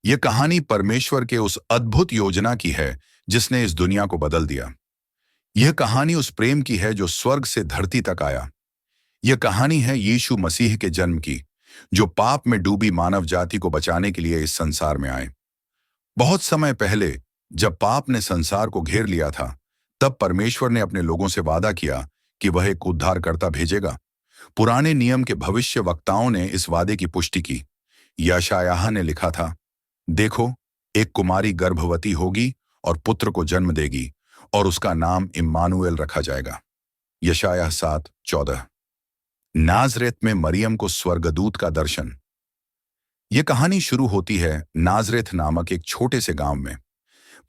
यह कहानी परमेश्वर के उस अद्भुत योजना की है जिसने इस दुनिया को बदल दिया। यह कहानी उस प्रेम की है जो स्वर्ग से धरती तक आया। यह कहानी है यीशु मसीह के जन्म की, जो पाप में डूबी मानव जाति को बचाने के लिए इस संसार में आए। बहुत समय पहले, जब पाप ने संसार को घेर लिया था, तब परमेश्वर ने अपने लोगों से वादा किया कि वह एक उद्धारकर्ता भेजेगा। पुराने नियम के भविष्य वक्ताओं ने इस वादे की पुष्टि की। यशायाह ने लिखा था, देखो, एक कुमारी गर्भवती होगी और पुत्र को जन्म देगी और उसका नाम इम्मानुएल रखा जाएगा। यशायाह 7:14। नाजरेत में मरियम को स्वर्गदूत का दर्शन। यह कहानी शुरू होती है नाजरेत नामक एक छोटे से गांव में।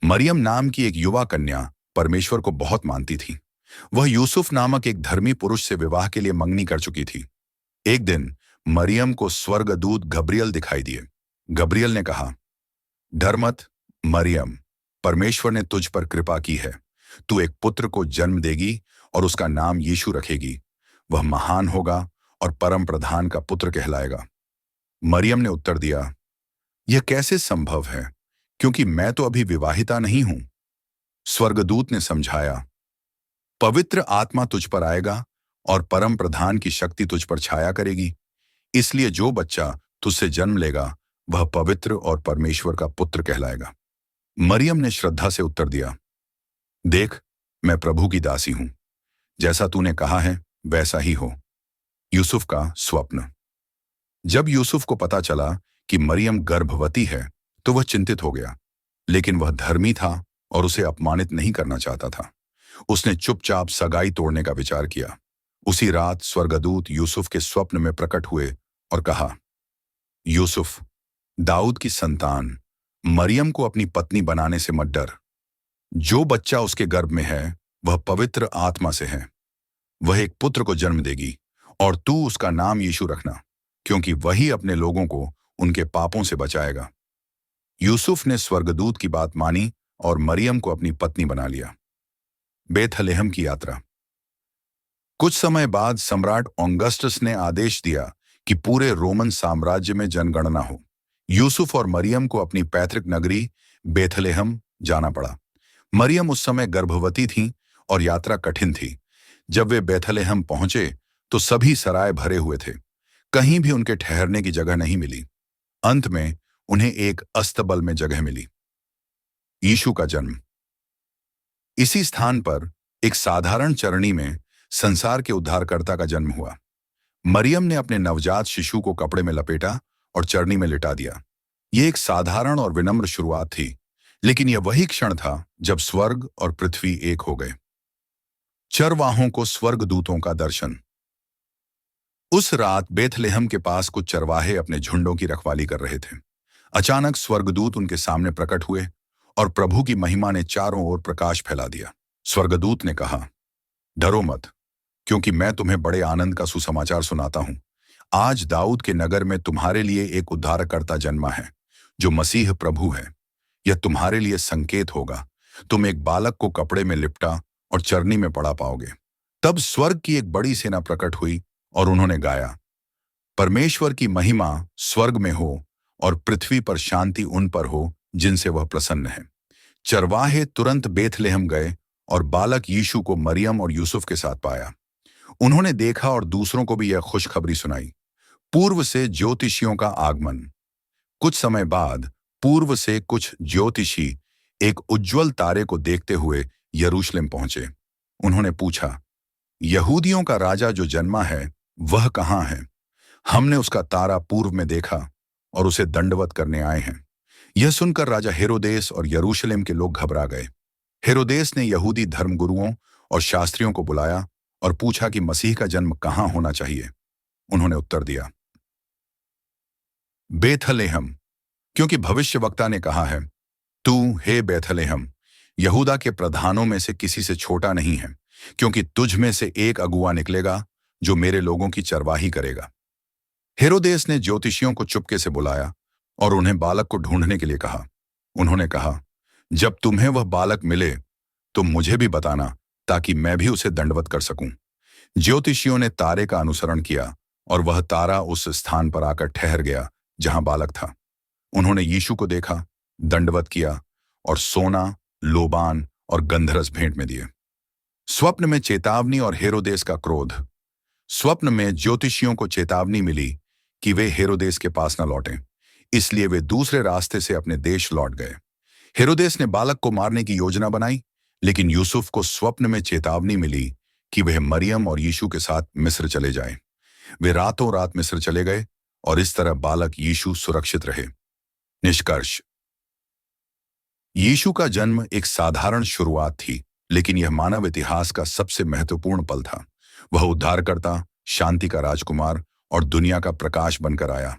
मरियम नाम की एक युवा कन्या परमेश्वर को बहुत मानती थी। वह यूसुफ नामक एक धर्मी पुरुष से विवाह के लिए मंगनी कर चुकी थी। एक दिन मरियम को स्वर्गदूत गब्रियल दिखाई दिए। गब्रियल ने कहा, डर मत मरियम, परमेश्वर ने तुझ पर कृपा की है। तू एक पुत्र को जन्म देगी और उसका नाम यीशु रखेगी। वह महान होगा और परम प्रधान का पुत्र कहलाएगा। मरियम ने उत्तर दिया, यह कैसे संभव है, क्योंकि मैं तो अभी विवाहिता नहीं हूं। स्वर्गदूत ने समझाया, पवित्र आत्मा तुझ पर आएगा और परम प्रधान की शक्ति तुझ पर छाया करेगी। इसलिए जो बच्चा तुझसे जन्म लेगा वह पवित्र और परमेश्वर का पुत्र कहलाएगा। मरियम ने श्रद्धा से उत्तर दिया, देख, मैं प्रभु की दासी हूं। जैसा तूने कहा है वैसा ही हो। यूसुफ का स्वप्न। जब यूसुफ को पता चला कि मरियम गर्भवती है तो वह चिंतित हो गया, लेकिन वह धर्मी था और उसे अपमानित नहीं करना चाहता था। उसने चुपचाप सगाई तोड़ने का विचार किया। उसी रात स्वर्गदूत यूसुफ के स्वप्न में प्रकट हुए और कहा, यूसुफ, दाऊद की संतान मरियम को अपनी पत्नी बनाने से मत डर। जो बच्चा उसके गर्भ में है वह पवित्र आत्मा से है। वह एक पुत्र को जन्म देगी और तू उसका नाम यीशु रखना, क्योंकि वही अपने लोगों को उनके पापों से बचाएगा। यूसुफ ने स्वर्गदूत की बात मानी और मरियम को अपनी पत्नी बना लिया। बेथलेहम की यात्रा। कुछ समय बाद सम्राट ऑगस्टस ने आदेश दिया कि पूरे रोमन साम्राज्य में जनगणना हो। यूसुफ और मरियम को अपनी पैतृक नगरी बेथलेहम जाना पड़ा। मरियम उस समय गर्भवती थी और यात्रा कठिन थी। जब वे बेथलेहम पहुंचे तो सभी सराय भरे हुए थे। कहीं भी उनके ठहरने की जगह नहीं मिली। अंत में उन्हें एक अस्तबल में जगह मिली। यीशु का जन्म। इसी स्थान पर एक साधारण चरनी में संसार के उद्धारकर्ता का जन्म हुआ। मरियम ने अपने नवजात शिशु को कपड़े में लपेटा और चरनी में लिटा दिया। यह एक साधारण और विनम्र शुरुआत थी, लेकिन यह वही क्षण था जब स्वर्ग और पृथ्वी एक हो गए। चरवाहों को स्वर्गदूतों का दर्शन। उस रात बेथलेहम के पास कुछ चरवाहे अपने झुंडों की रखवाली कर रहे थे। अचानक स्वर्गदूत उनके सामने प्रकट हुए और प्रभु की महिमा ने चारों ओर प्रकाश फैला दिया। स्वर्गदूत ने कहा, डरो मत, क्योंकि मैं तुम्हें बड़े आनंद का सुसमाचार सुनाता हूं। आज दाऊद के नगर में तुम्हारे लिए एक उद्धारकर्ता जन्मा है, जो मसीह प्रभु है। यह तुम्हारे लिए संकेत होगा। तुम एक बालक को कपड़े में लिपटा और चरनी में पड़ा पाओगे। तब स्वर्ग की एक बड़ी सेना प्रकट हुई और उन्होंने गाया, परमेश्वर की महिमा स्वर्ग में हो और पृथ्वी पर शांति उन पर हो जिनसे वह प्रसन्न है। चरवाहे तुरंत बेथलेहम गए और बालक यीशु को मरियम और यूसुफ के साथ पाया। उन्होंने देखा और दूसरों को भी यह खुशखबरी सुनाई। पूर्व से ज्योतिषियों का आगमन। कुछ समय बाद पूर्व से कुछ ज्योतिषी एक उज्जवल तारे को देखते हुए यरूशलेम पहुंचे। उन्होंने पूछा, यहूदियों का राजा जो जन्मा है वह कहाँ है? हमने उसका तारा पूर्व में देखा और उसे दंडवत करने आए हैं। यह सुनकर राजा हेरोदेस और यरूशलेम के लोग घबरा गए। हेरोदेस ने यहूदी धर्मगुरुओं और शास्त्रियों को बुलाया और पूछा कि मसीह का जन्म कहाँ होना चाहिए। उन्होंने उत्तर दिया, बेथलेहम, क्योंकि भविष्यवक्ता ने कहा है, तू हे बेथलेहम यहूदा के प्रधानों में से किसी से छोटा नहीं है, क्योंकि तुझ में से एक अगुआ निकलेगा जो मेरे लोगों की चरवाही करेगा। हेरोदेस ने ज्योतिषियों को चुपके से बुलाया और उन्हें बालक को ढूंढने के लिए कहा। उन्होंने कहा, जब तुम्हें वह बालक मिले तो मुझे भी बताना, ताकि मैं भी उसे दंडवत कर सकूं। ज्योतिषियों ने तारे का अनुसरण किया और वह तारा उस स्थान पर आकर ठहर गया जहां बालक था। उन्होंने यीशु को देखा, दंडवत किया और सोना, लोबान और गंधरस भेंट में दिए। स्वप्न में चेतावनी और हेरोदेस का क्रोध। स्वप्न में ज्योतिषियों को चेतावनी मिली कि वे हेरोदेस के पास न लौटें, इसलिए वे दूसरे रास्ते से अपने देश लौट गए। हेरोदेस ने बालक को मारने की योजना बनाई, लेकिन यूसुफ को स्वप्न में चेतावनी मिली कि वह मरियम और यीशु के साथ मिस्र चले जाएं। वे रातों रात मिस्र चले गए और इस तरह बालक यीशु सुरक्षित रहे। निष्कर्ष, यीशु का जन्म एक साधारण शुरुआत थी, लेकिन यह मानव इतिहास का सबसे महत्वपूर्ण पल था। वह उद्धारकर्ता, शांति का राजकुमार और दुनिया का प्रकाश बनकर आया।